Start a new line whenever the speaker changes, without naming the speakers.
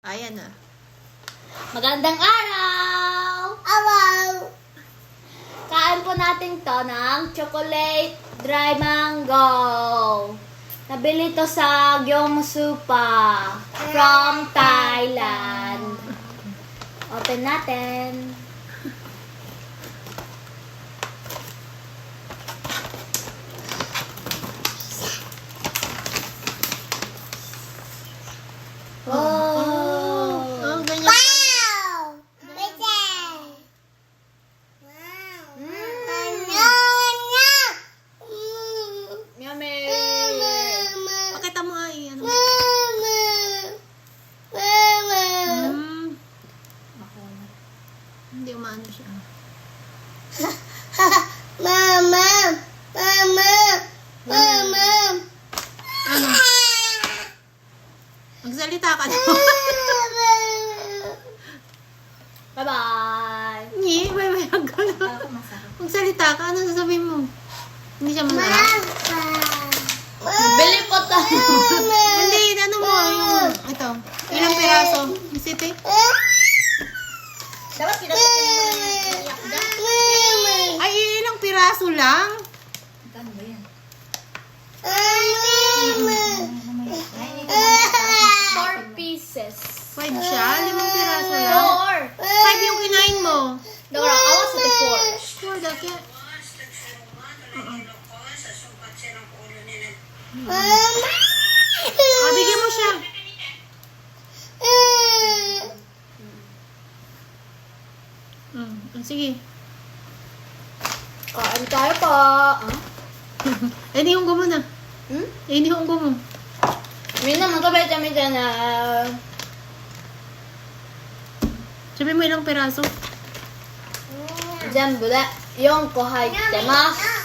Ayan na.
Magandang araw!
Araw!
Kain po natin to ng chocolate dry mango. Nabili to sa Gyeongsupa from Thailand. Open natin. Wow!
Oh, ganyan.
Wow! Pwede! Wow! Ano?
Yummy!
Pakita mo ay. Ano?
Mama! Mama!
Hindi umano siya.
Mama! Mama! Mama!
Ano? Magsalita ka na.
Bye-bye!
Hindi, may ka na. Magsalita ka, ano sasabihin mo? Hindi siya masarap.
Bili po tayo!
Hindi, ano mo? Yung, ito. Ilang piraso? Siti?
Dapat pinagkakalin mo yung
Ay, ilang piraso lang?
Magkano ba yan? 4 pieces.
5 siya? 5 piraso lang?
4!
5 yung kinain mo?
Dora, awas sa 4.
4 dati. Bigyan mo siya. Sige.
Kain tayo po.
Hindi hunggo mo na. Hindi hunggo mo.
May naman kabay kami dyan na...
Sabi mo ilang piraso?
Dyan bula. Yung ko hide mas.